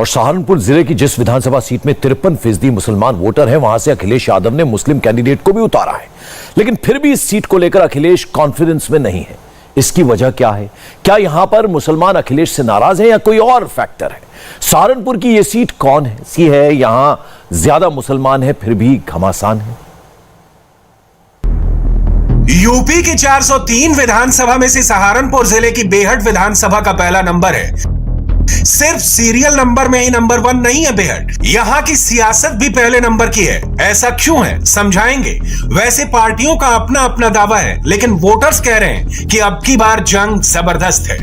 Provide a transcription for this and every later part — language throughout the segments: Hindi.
और सहारनपुर जिले की जिस विधानसभा सीट में 53% मुसलमान वोटर हैं, वहां से अखिलेश यादव ने मुस्लिम कैंडिडेट को भी उतारा है। लेकिन फिर भी इस सीट को लेकर अखिलेश कॉन्फिडेंस में नहीं है। इसकी वजह क्या है? क्या यहां पर मुसलमान अखिलेश से नाराज हैं या कोई और फैक्टर है? सहारनपुर की यह सीट कौन सी है? यहां ज्यादा मुसलमान है फिर भी घमासान है। यूपी की 403 विधानसभा में से सहारनपुर जिले की बेहट विधानसभा का पहला नंबर है। सिर्फ सीरियल नंबर में ही नंबर 1 नहीं है बेहट, यहाँ की सियासत भी पहले नंबर की है। ऐसा क्यों है समझाएंगे। वैसे पार्टियों का अपना अपना दावा है, लेकिन वोटर्स कह रहे हैं कि अब की बार जंग जबरदस्त है।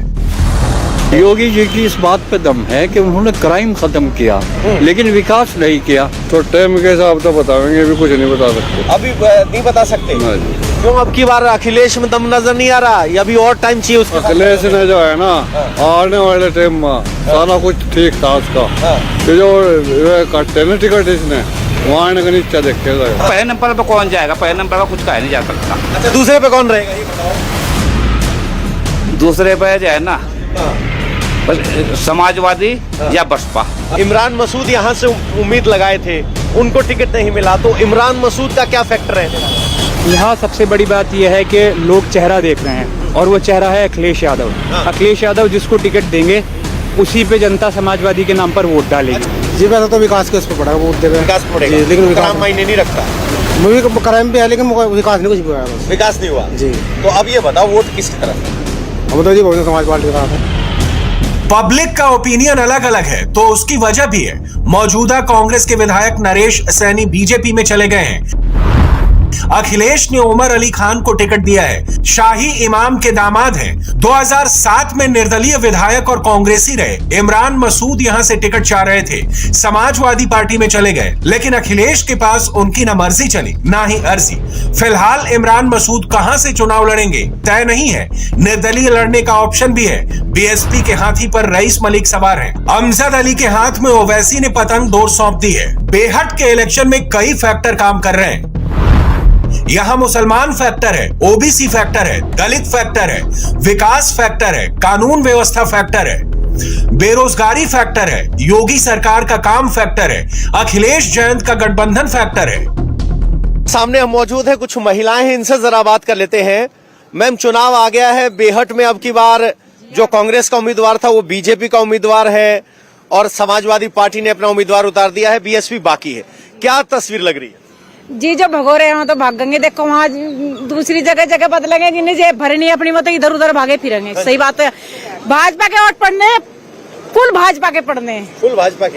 योगी जी की इस बात पे दम है कि उन्होंने क्राइम खत्म किया, लेकिन विकास नहीं किया। तो टाइम के हिसाब तो बताएंगे, अभी कुछ नहीं बता सकते। अभी नहीं बता सकते क्यों? अब की बार अखिलेश में दम नजर नहीं आ रहा, या अभी और टाइम चाहिए उसको? अखिलेश ने जो है ना, आने वाले टाइम में सारा कुछ ठीक था उसका। तो जो काटते ना टिकट इसने, वहाँ का नीचा देख के पहले नंबर पे कौन जाएगा? पहले नंबर पे कुछ कहा नहीं जा सकता। अच्छा, दूसरे पे कौन रहेगा ये बताओ? दूसरे पे जो है ना, समाजवादी या बसपा। इमरान मसूद यहाँ से उम्मीद लगाए थे, उनको टिकट नहीं मिला, तो इमरान मसूद का क्या फैक्टर है? यहाँ सबसे बड़ी बात यह है कि लोग चेहरा देख रहे हैं, और वो चेहरा है अखिलेश यादव। अखिलेश यादव जिसको टिकट देंगे उसी पे जनता समाजवादी के नाम पर वोट डालेगी। जी वैसे तो विकास के उस पर पड़ा वोट देगा, विकास पड़ेगा, लेकिन विकास मायने नहीं रखता। मुझे क्राइम पे है, लेकिन विकास नहीं कुछ हुआ है। विकास नहीं हुआ जी। तो अब ये बताओ वोट किसकी तरफ? हम तो जी बहुजन समाज पार्टी का है। पब्लिक का ओपिनियन अलग अलग है, तो उसकी वजह भी है। मौजूदा कांग्रेस के विधायक नरेश सैनी बीजेपी में चले गए हैं। अखिलेश ने उमर अली खान को टिकट दिया है, शाही इमाम के दामाद हैं। 2007 में निर्दलीय विधायक और कांग्रेसी रहे। इमरान मसूद यहां से टिकट चाह रहे थे, समाजवादी पार्टी में चले गए, लेकिन अखिलेश के पास उनकी न मर्जी चली ना ही अर्जी। फिलहाल इमरान मसूद कहां से चुनाव लड़ेंगे तय नहीं है। निर्दलीय लड़ने का ऑप्शन भी है। बीएसपी के हाथी पर रईस मलिक सवार हैं। अमजद अली के हाथ में ओवैसी ने पतंग दौड़ सौंप दी है। बेहट के इलेक्शन में कई फैक्टर काम कर रहे हैं। यहां मुसलमान फैक्टर है, ओबीसी फैक्टर है, दलित फैक्टर है, विकास फैक्टर है, कानून व्यवस्था फैक्टर है, बेरोजगारी फैक्टर है, योगी सरकार का काम फैक्टर है, अखिलेश जयंत का गठबंधन फैक्टर है। सामने हम मौजूद है, कुछ महिलाएं हैं, इनसे जरा बात कर लेते हैं। मैम, चुनाव आ गया है बेहट में। अब की बार जो कांग्रेस का उम्मीदवार था वो बीजेपी का उम्मीदवार है, और समाजवादी पार्टी ने अपना उम्मीदवार उतार दिया है, बीएसपी बाकी है। क्या तस्वीर लग रही है? जी, जो भगोरे हैं तो भागेंगे। देखो वहाँ दूसरी जगह बदलेंगे, जिन्हें जेब भरनी अपनी वो तो इधर उधर भागे फिरेंगे। सही बात है। भाजपा के वोट पड़ने, फुल भाजपा के पड़ने, फुल भाजपा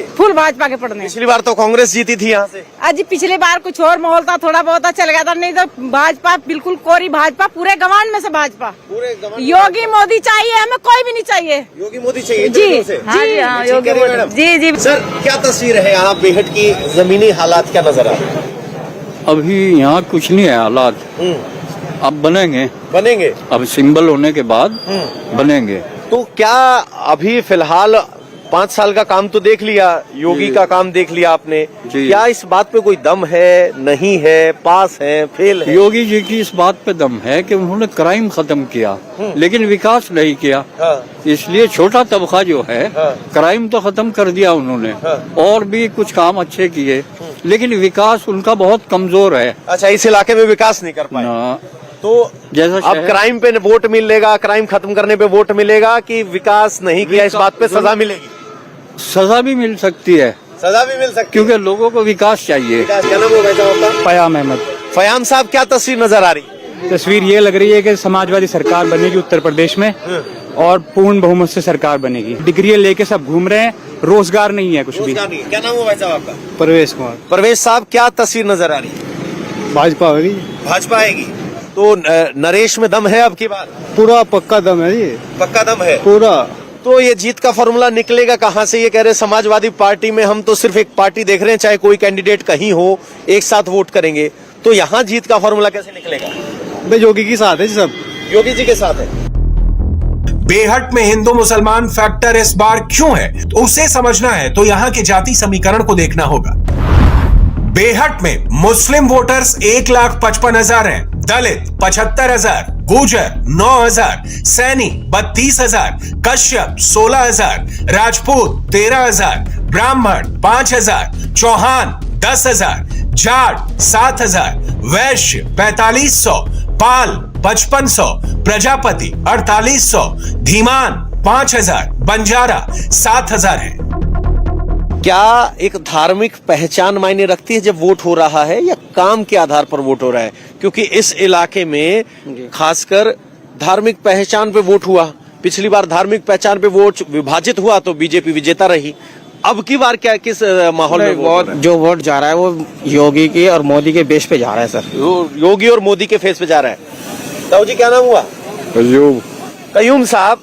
के पड़ने। पिछली बार तो कांग्रेस जीती थी यहाँ से। आज पिछली बार कुछ और माहौल था, थोड़ा बहुत चल गया था, नहीं तो भाजपा बिल्कुल कोरी भाजपा, पूरे गवांड में से भाजपा। योगी मोदी चाहिए हमें, कोई भी नहीं चाहिए। योगी मोदी चाहिए जी, योगी मोदी। जी। सर, क्या तस्वीर है यहाँ बेहट की? जमीनी हालात क्या नजर आ रहे हैं? अभी यहाँ कुछ नहीं है हालात। अब बनेंगे अब सिंबल होने के बाद बनेंगे। तो क्या अभी फिलहाल 5 साल का काम तो देख लिया, योगी का काम देख लिया आपने, क्या इस बात पे कोई दम है, नहीं है, पास है, फेल है? योगी जी की इस बात पे दम है कि उन्होंने क्राइम खत्म किया, लेकिन विकास नहीं किया। इसलिए छोटा तबका जो है, क्राइम तो खत्म कर दिया उन्होंने, और भी कुछ काम अच्छे किए, लेकिन विकास उनका बहुत कमजोर है। अच्छा, इस इलाके में विकास नहीं कर पाए। तो जैसा अब क्राइम पे वोट मिलेगा, क्राइम खत्म करने पे वोट मिलेगा, कि विकास नहीं किया इस बात पे सजा मिलेगी? सजा भी मिल सकती है, सजा भी मिल सकती है, क्योंकि लोगों को विकास चाहिए। क्या नाम है भाई साहब आपका? फयाम अहमद। फयाम साहब, क्या तस्वीर नजर आ रही? तस्वीर ये लग रही है कि समाजवादी सरकार बनेगी उत्तर प्रदेश में, और पूर्ण बहुमत से सरकार बनेगी। डिग्री लेके सब घूम रहे हैं, रोजगार नहीं है कुछ भी। क्या नाम है भाई साहब आपका? परवेश कुमार। परवेश साहब, क्या तस्वीर नजर आ रही है? भाजपा होगी। भाजपा आएगी। तो नरेश में दम है अब की बार? पूरा पक्का दम है ये। पक्का दम है पूरा। तो ये जीत का फॉर्मूला निकलेगा कहाँ से? ये कह रहे समाजवादी पार्टी में हम तो सिर्फ एक पार्टी देख रहे हैं, चाहे कोई कैंडिडेट कहीं हो, एक साथ वोट करेंगे। तो यहाँ जीत का फॉर्मूला कैसे निकलेगा? भाई योगी के साथ है जी, सब योगी जी के साथ है। बेहट में हिंदू मुसलमान फैक्टर इस बार क्यों है, तो उसे समझना है तो यहाँ के जाति समीकरण को देखना होगा। बेहट में मुस्लिम वोटर्स 1,55,000 हैं, दलित 75,000, गुर्जर 9,000, सैनी 32,000, कश्यप 16,000, राजपूत 13,000, ब्राह्मण 5,000, चौहान 10,000, जाट 7,000, वैश्य 4,500, पाल 5,500, प्रजापति 4,800, धीमान 5,000, बंजारा 7,000 है। क्या एक धार्मिक पहचान मायने रखती है जब वोट हो रहा है, या काम के आधार पर वोट हो रहा है? क्योंकि इस इलाके में खासकर धार्मिक पहचान पे वोट हुआ। पिछली बार धार्मिक पहचान पे वोट विभाजित हुआ तो बीजेपी विजेता रही। अब की बार क्या किस माहौल में वोट? जो वोट जा रहा है वो योगी के और मोदी के बेस पे जा रहा है सर। योगी और मोदी के फेस पे जा रहा है। ताऊ जी क्या नाम हुआ? कयूम साहब,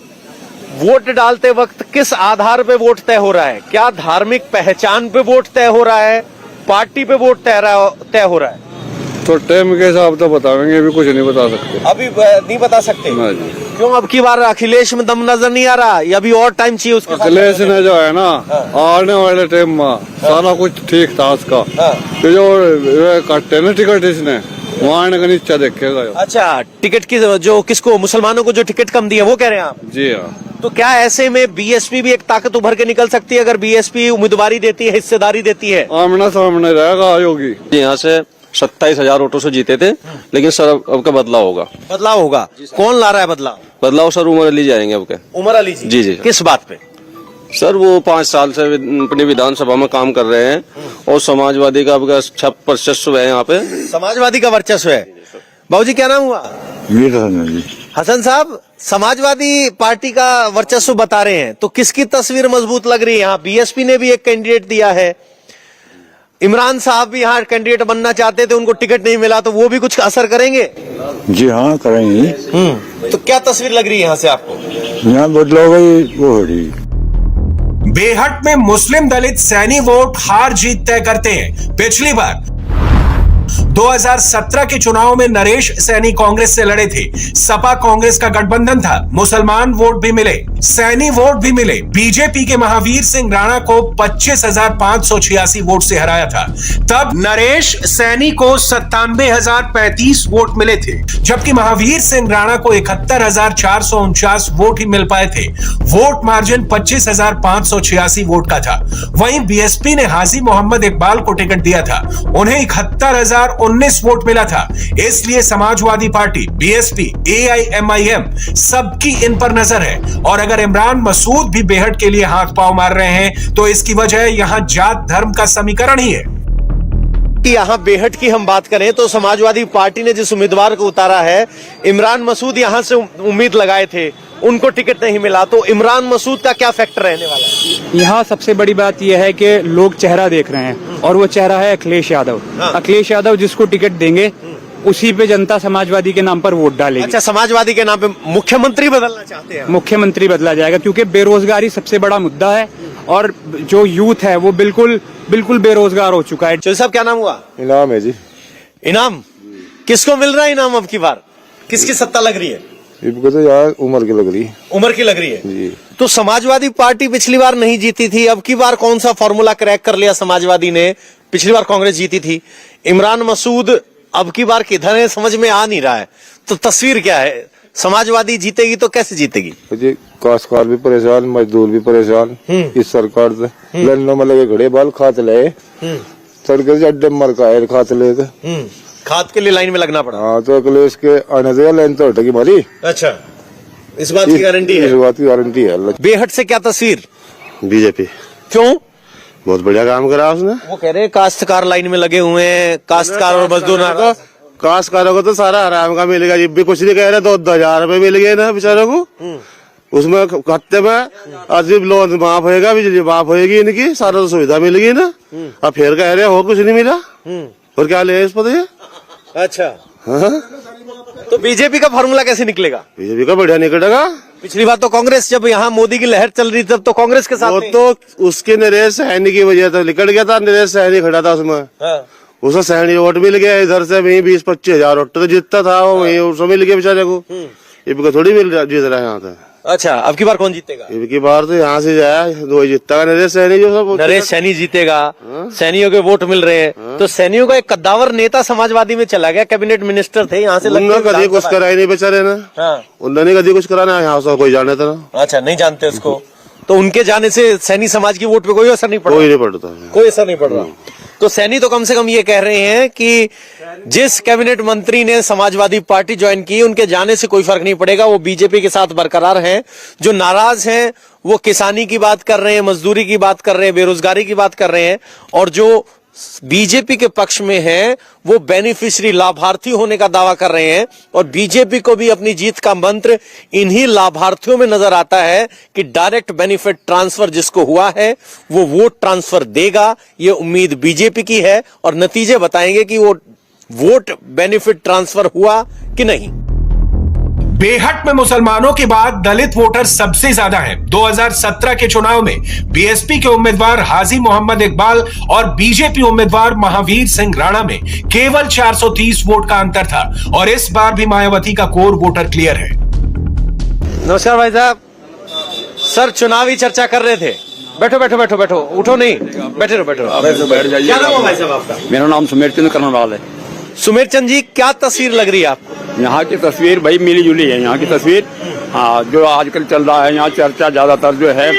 वोट डालते वक्त किस आधार पे वोट तय हो रहा है? क्या धार्मिक पहचान पे वोट तय हो रहा है, पार्टी पे वोट तय हो रहा है? तो टाइम के हिसाब तो बताएंगे, अभी कुछ नहीं बता सकते। अभी नहीं बता सकते? क्यों? अब की बार अखिलेश में दम नजर नहीं आ रहा, या अभी और टाइम चाहिए उसके? अखिलेश ने जो है ना, आने वाले टाइम में सारा कुछ ठीक था उसका। तो जो काटे ना टिकट इसने, वहाँ का नीचा देखेगा। अच्छा, टिकट की जो किसको, मुसलमानों को जो टिकट कम दिया वो कह रहे हैं आप? जी हाँ। तो क्या ऐसे में बीएसपी भी एक ताकत उभर के निकल सकती है अगर बीएसपी उम्मीदवारी देती है, हिस्सेदारी देती है? आमना सामने रहेगा योगी। यहाँ से 27,000 वोटों से जीते थे, लेकिन सर अब का बदलाव होगा। बदलाव होगा? कौन ला रहा है बदलाव? बदलाव सर उमर अली जाएंगे अब के। उमर अली जी? जी जी। किस बात पे? सर वो 5 साल से अपनी विधानसभा में काम कर रहे हैं, और समाजवादी का अब का वर्चस्व है यहाँ पे। समाजवादी का वर्चस्व है। बाबूजी क्या नाम हुआ? हसन साहब, समाजवादी पार्टी का वर्चस्व बता रहे हैं, तो किसकी तस्वीर मजबूत लग रही है? यहाँ बीएसपी ने भी एक कैंडिडेट दिया है, इमरान साहब भी यहाँ कैंडिडेट बनना चाहते थे, उनको टिकट नहीं मिला, तो वो भी कुछ असर करेंगे? जी हाँ, करेंगे। तो क्या तस्वीर लग रही है यहाँ से आपको? यहाँ बदलाव वो हो रही। बेहट में मुस्लिम दलित सैनी वोट हार जीत तय करते हैं। पिछली बार 2017 के चुनाव में नरेश सैनी कांग्रेस से लड़े थे। सपा कांग्रेस का गठबंधन था। मुसलमान वोट भी मिले, सैनी वोट भी मिले। बीजेपी के महावीर सिंह राणा को 25,586 वोट से हराया था। तब नरेश सैनी को 97,035 वोट मिले थे, जबकि महावीर सिंह राणा को 71,449 वोट ही मिल पाए थे। वोट मार्जिन 25,586 वोट का था। वहीं बीएसपी ने हाजी मोहम्मद इकबाल को टिकट दिया था, उन्हें 71,019 वोट मिला था। इसलिए समाजवादी पार्टी, बीएसपी, एआईएमआईएम सबकी इन पर नजर है। और अगर इमरान मसूद भी बेहट के लिए हाथ पांव मार रहे हैं, तो इसकी वजह यहां जात धर्म का समीकरण ही है। कि यहाँ बेहट की हम बात करें तो समाजवादी पार्टी ने जिस उम्मीदवार को उतारा है, इमरान मसूद यहाँ से उम्मीद लगाए थे, उनको टिकट नहीं मिला, तो इमरान मसूद का क्या फैक्टर रहने वाला है? यहाँ सबसे बड़ी बात यह है कि लोग चेहरा देख रहे हैं, और वो चेहरा है अखिलेश यादव। अखिलेश यादव जिसको टिकट देंगे उसी पे जनता समाजवादी के नाम पर वोट डालेगी। अच्छा, समाजवादी के नाम पे मुख्यमंत्री बदलना चाहते हैं? मुख्यमंत्री बदला जाएगा, क्योंकि बेरोजगारी सबसे बड़ा मुद्दा है, और जो यूथ है वो बिल्कुल बेरोजगार हो चुका है। चौधरी साहब क्या नाम हुआ? इनाम है जी। इनाम किसको मिल रहा है? इनाम अब की बार किसकी सत्ता लग रही है? इनको तो यार उम्र की लग रही है। उम्र की लग रही है जी। तो समाजवादी पार्टी पिछली बार नहीं जीती थी, अब की बार कौन सा फॉर्मूला क्रैक कर लिया समाजवादी ने? पिछली बार कांग्रेस जीती थी। इमरान मसूद अब की बार किधर है समझ में आ नहीं रहा है, तो तस्वीर क्या है? समाजवादी जीतेगी तो कैसे जीतेगी? जी, काश्तकार भी परेशान, मजदूर भी परेशान इस सरकार से। लड़ने में लगे घड़े बाल खाते ले, सड़क से अड्डे मर का खाते ले, खाद के लिए लाइन में लगना पड़ा। हाँ, तो अखिलेश के आने से लाइन तो हटेगी हमारी। अच्छा, इस बात की गारंटी है? इस बात की गारंटी है। बेहट से क्या तस्वीर? बीजेपी। क्यों? बहुत बढ़िया काम करा उसने। वो कह रहे हैं काश्तकार लाइन में लगे हुए हैं, काश्तकार और मजदूर। काश्तकारों को तो सारा आराम का मिलेगा, ये भी कुछ नहीं कह रहे। 2,000 रुपए मिल गए ना बेचारों को, उसमें हफ्ते में अजीब लोन माफ होगा, बिजली माफ होगी, इनकी सारा सुविधा मिलेगी ना। अब फिर कह रहे हो कुछ नहीं मिला, और क्या ले इस पता है? अच्छा, तो बीजेपी का फॉर्मूला कैसे निकलेगा? बीजेपी का बढ़िया निकलेगा। पिछली बार तो कांग्रेस, जब यहाँ मोदी की लहर चल रही थी तब तो कांग्रेस के साथ वो तो उसके नरेश सैनी की वजह से निकल गया था। नरेश सैनी खड़ा था उसमें, उसको सैनी वोट मिल गया। इधर से वही 20-25 हजार वोट तो जीतता था, वो वही उसको मिल गया बेचारे को। ये थोड़ी मिल रहा जीत रहा है यहाँ से। अच्छा, अब की बार कौन जीतेगा? अब की बार तो यहाँ से जाए दो जीतता, नरेश सैनी जो सब। नरेश सैनी जीतेगा। सैनियों के वोट मिल रहे हैं, तो सैनियों का एक कद्दावर नेता समाजवादी में चला गया, कैबिनेट मिनिस्टर थे, यहाँ से कभी कुछ करा ही नहीं बेचारे ने। उन्होंने कभी कुछ कराना यहाँ से कोई जाने था। अच्छा, नहीं जानते उसको। तो उनके जाने से सैनी समाज की वोट पे कोई असर नहीं पड़ कोई रहा? नहीं पड़ता। कोई असर नहीं पड़ रहा। तो सैनी तो कम से कम ये कह रहे हैं कि जिस कैबिनेट मंत्री ने समाजवादी पार्टी ज्वाइन की, उनके जाने से कोई फर्क नहीं पड़ेगा, वो बीजेपी के साथ बरकरार हैं। जो नाराज हैं वो किसानी की बात कर रहे हैं, मजदूरी की बात कर रहे हैं, बेरोजगारी की बात कर रहे हैं, और जो बीजेपी के पक्ष में हैं वो बेनिफिशियरी लाभार्थी होने का दावा कर रहे हैं। और बीजेपी को भी अपनी जीत का मंत्र इन्हीं लाभार्थियों में नजर आता है कि डायरेक्ट बेनिफिट ट्रांसफर जिसको हुआ है वो वोट ट्रांसफर देगा, ये उम्मीद बीजेपी की है। और नतीजे बताएंगे कि वो वोट बेनिफिट ट्रांसफर हुआ कि नहीं। बेहट में मुसलमानों के बाद दलित वोटर सबसे ज्यादा हैं। 2017 के चुनाव में बीएसपी के उम्मीदवार हाजी मोहम्मद इकबाल और बीजेपी उम्मीदवार महावीर सिंह राणा में केवल 430 वोट का अंतर था। और इस बार भी मायावती का कोर वोटर क्लियर है। नमस्कार भाई साहब। सर चुनावी चर्चा कर रहे थे। बैठो बैठो बैठो बैठो, उठो नहीं, बैठे रहो बैठे रहो। बैठ जाइए। क्या नाम है भाई साहब आपका? मेरा नाम सुमेर चंद करनवाल है। सुमेर चंद जी, क्या तस्वीर लग रही है आपको? यहाँ की तस्वीर भाई मिली जुली है। यहाँ की तस्वीर, हाँ, जो आजकल चल रहा है यहाँ चर्चा ज्यादातर जो है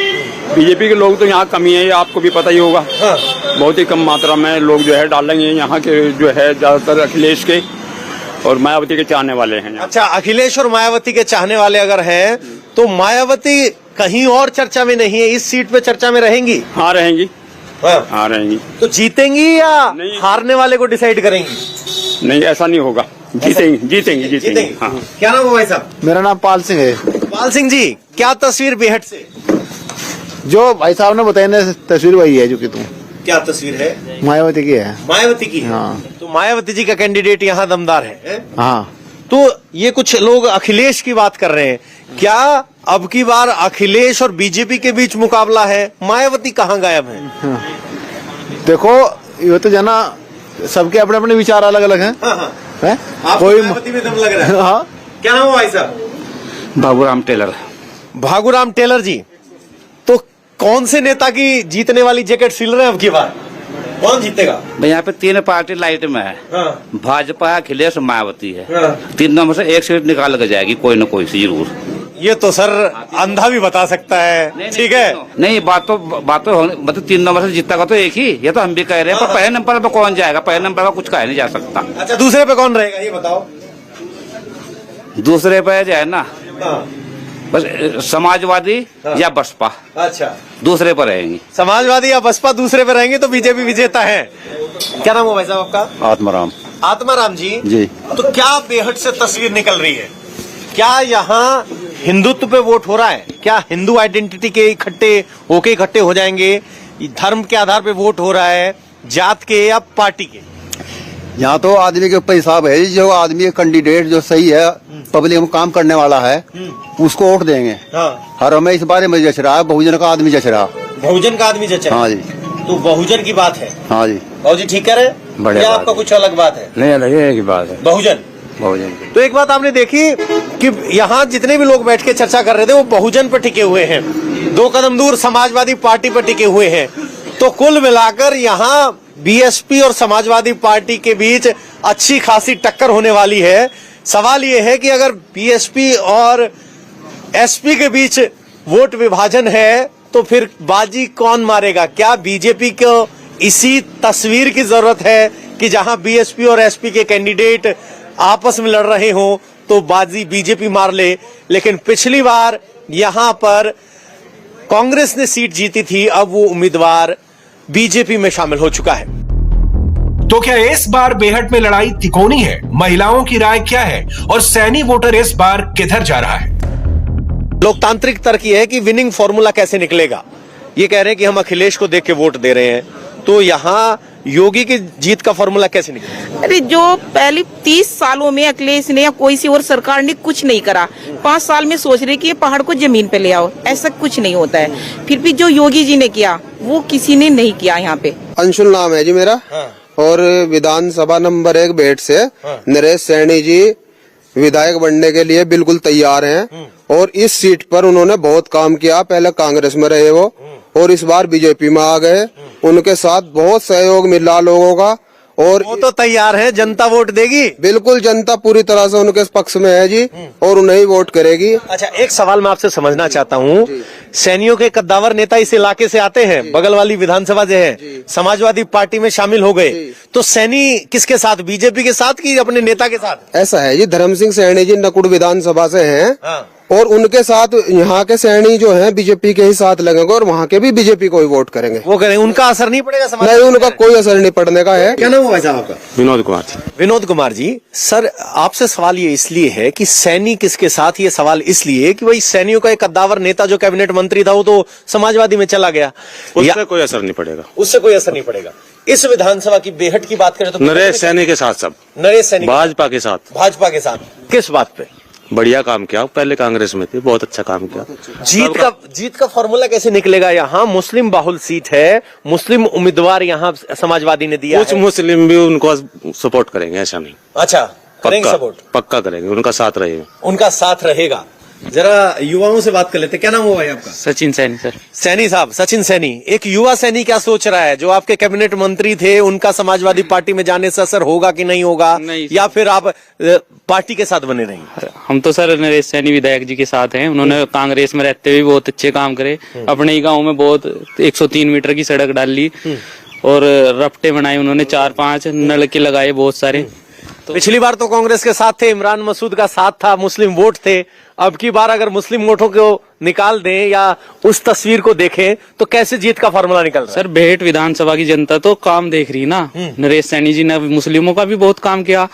बीजेपी के लोग तो यहाँ कमी है, ये आपको भी पता ही होगा। हाँ। बहुत ही कम मात्रा में लोग जो है डालेंगे यहाँ के, जो है ज्यादातर अखिलेश के और मायावती के चाहने वाले हैं। अच्छा, अखिलेश और मायावती के चाहने वाले अगर हैं तो मायावती कहीं और चर्चा में नहीं है, इस सीट पे चर्चा में रहेंगी? हाँ रहेंगी। हाँ रहेंगी। तो जीतेंगी या नहीं। हारने वाले को डिसाइड करेंगी? नहीं, ऐसा नहीं होगा। जीतेंगी जीतेंगी जीतेंगी। हाँ। क्या नाम है भाई साहब? मेरा नाम पाल सिंह है। पाल सिंह जी, क्या तस्वीर बेहट से? जो भाई साहब ने बताया ना, तस्वीर वही है जो कि तुम। क्या तस्वीर है? मायावती की है। मायावती की है। हाँ। तो मायावती जी का कैंडिडेट यहाँ दमदार है? हाँ। तो ये कुछ लोग अखिलेश की बात कर रहे हैं। क्या अब की बार अखिलेश और बीजेपी के बीच मुकाबला है? मायावती कहाँ गायब है? हाँ। देखो, ये तो जना सबके अपने अपने विचार अलग अलग हैं। हाँ। है? कोई मायावती में दम लग रहा है। हाँ। क्या नाम है भाई साहब? बाबूराम टेलर। भागुराम टेलर जी, तो कौन से नेता की जीतने वाली जैकेट सिल रहे हैं अब की बार? कौन जीतेगा? भाई यहाँ पे 3 पार्टी लाइट में है। हाँ। भाजपा, अखिलेश, मायावती है। हाँ। 3 नंबर से एक सीट निकाल के जाएगी कोई न कोई सी जरूर। ये तो सर अंधा भी बता सकता है। ठीक है, नहीं, बात तो मतलब 3 नंबर से जीतता का तो एक ही, ये तो हम भी कह रहे हैं। पर पहले नंबर पे कौन जाएगा? पहले नंबर पे कुछ कहा नहीं जा सकता। अच्छा, दूसरे पे कौन रहेगा ये बताओ? दूसरे पे जो है ना, हाँ। बस समाजवादी या बसपा अच्छा, दूसरे पर रहेंगी। समाजवादी या बसपा दूसरे पे रहेंगे तो बीजेपी विजेता है। क्या नाम है भाई साहब आपका? आत्माराम। आत्माराम जी जी। तो क्या बेहट से तस्वीर निकल रही है? क्या यहाँ हिंदुत्व पे वोट हो रहा है? क्या हिंदू आइडेंटिटी के इकट्ठे होके इकट्ठे हो जाएंगे? धर्म के आधार पे वोट हो रहा है, जात के या पार्टी के? यहाँ तो आदमी के ऊपर हिसाब है। जो आदमी कैंडिडेट जो सही है, पब्लिक में काम करने वाला है, उसको वोट देंगे। हाँ। हर हमें इस बारे में जच रहा है, बहुजन का आदमी जच रहा। बहुजन का आदमी जच रहा है? हाँ जी। तो बहुजन की बात है? हाँ जी। बाबूजी ठीक कह रहे हैं? बढ़िया या बात आपका है। कुछ अलग बात है? नहीं अलग एक ही बात है। बहुजन। बहुजन। तो एक बात आपने देखी कि यहाँ जितने भी लोग बैठ के चर्चा कर रहे थे वो बहुजन पर टिके हुए हैं, 2 कदम दूर समाजवादी पार्टी पर टिके हुए हैं। तो कुल मिलाकर यहाँ बीएसपी और समाजवादी पार्टी के बीच अच्छी खासी टक्कर होने वाली है। सवाल ये है कि अगर बीएसपी और एसपी के बीच वोट विभाजन है तो फिर बाजी कौन मारेगा? क्या बीजेपी को इसी तस्वीर की जरूरत है कि जहां बीएसपी और एसपी के कैंडिडेट आपस में लड़ रहे हों तो बाजी बीजेपी मार ले? लेकिन पिछली बार यहां पर कांग्रेस ने सीट जीती थी, अब वो उम्मीदवार बीजेपी में शामिल हो चुका है। तो क्या इस बार बेहट में लड़ाई तिकोनी है? महिलाओं की राय क्या है? और सैनी वोटर इस बार किधर जा रहा है? लोकतांत्रिक तर्क ये है कि विनिंग फॉर्मूला कैसे निकलेगा। ये कह रहे हैं कि हम अखिलेश को देख के वोट दे रहे हैं, तो यहाँ योगी की जीत का फॉर्मूला कैसे निकलेगा? अरे जो पहले 30 सालों में अखिलेश ने या कोई सी और सरकार ने कुछ नहीं करा, 5 साल में सोच रहे कि ये पहाड़ को जमीन पे ले आओ, ऐसा कुछ नहीं होता है। फिर भी जो योगी जी ने किया वो किसी ने नहीं किया यहाँ पे। अंशुल नाम है जी मेरा। हाँ। और विधानसभा नंबर 1 बेट से नरेश सैनी जी विधायक बनने के लिए बिल्कुल तैयार हैं। और इस सीट पर उन्होंने बहुत काम किया। पहले कांग्रेस में रहे वो और इस बार बीजेपी में आ गए। उनके साथ बहुत सहयोग मिला लोगों का और वो तो तैयार है, जनता वोट देगी। बिल्कुल जनता पूरी तरह से उनके पक्ष में है जी, और उन्हें ही वोट करेगी। अच्छा, एक सवाल मैं आपसे समझना चाहता हूँ, सैनियों के कद्दावर नेता इस इलाके से आते हैं, बगल वाली विधानसभा से है, समाजवादी पार्टी में शामिल हो गए, तो सैनी किसके साथ, बीजेपी के साथ कि अपने नेता के साथ? ऐसा है जी, धर्म सिंह सैनी जी नकुड़ विधानसभा से हैं, हाँ। और उनके साथ यहाँ के सैनी जो हैं बीजेपी के ही साथ लगेंगे, और वहाँ के भी बीजेपी को ही वोट करेंगे। वो करेंगे, उनका असर नहीं पड़ेगा समाज? नहीं, उनका कोई असर नहीं पड़ने का है। क्या नाम हुआ साहब आपका? विनोद कुमार जी। विनोद कुमार जी, सर आपसे सवाल ये इसलिए है कि सैनी किसके साथ, ये सवाल इसलिए कि भाई सैनियों का एक कद्दावर नेता जो कैबिनेट मंत्री था वो तो समाजवादी में चला गया, उससे कोई असर नहीं पड़ेगा। उससे कोई असर नहीं पड़ेगा। इस विधानसभा की बेहट की बात करें तो नरेश सैनी के साथ, सब नरेश सैनी भाजपा के साथ। भाजपा के साथ किस बात पे? बढ़िया काम किया, पहले कांग्रेस में थे, बहुत अच्छा काम किया। जीत का फॉर्मूला कैसे निकलेगा? यहाँ मुस्लिम बाहुल सीट है, मुस्लिम उम्मीदवार यहाँ समाजवादी ने दिया कुछ है। मुस्लिम भी उनको सपोर्ट करेंगे, ऐसा नहीं। अच्छा, करेंगे सपोर्ट? पक्का करेंगे, उनका साथ रहेगा। उनका साथ रहेगा। जरा युवाओं से बात कर लेते, क्या नाम हुआ भाई आपका? सचिन सैनी सर। सैनी साहब, सचिन सैनी, एक युवा सैनी क्या सोच रहा है? जो आपके कैबिनेट मंत्री थे, उनका समाजवादी पार्टी में जाने से असर होगा कि नहीं होगा, या फिर आप पार्टी के साथ बने रहेंगे? हम तो सर नरेश सैनी विधायक जी के साथ हैं। उन्होंने कांग्रेस में रहते हुए बहुत अच्छे काम करे, अपने ही गाँव में बहुत 103 मीटर की सड़क डाल ली, और रपटे बनाए उन्होंने, 4-5 नलके लगाए बहुत सारे। पिछली बार तो कांग्रेस के साथ थे, इमरान मसूद का साथ था, मुस्लिम वोट थे। अब की बार अगर मुस्लिम वोटों को निकाल दें या उस तस्वीर को देखें तो कैसे जीत का फार्मूला निकल रहा है? सर बेहट विधानसभा की जनता तो काम देख रही ना। नरेश सैनी जी ने मुस्लिमों का भी बहुत काम किया,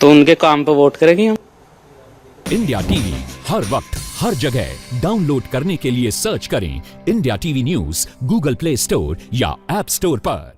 तो उनके काम पे वोट करेंगे हम। इंडिया टीवी हर वक्त हर जगह डाउनलोड करने के लिए सर्च करें India TV news Google play store या ऐप स्टोर पर।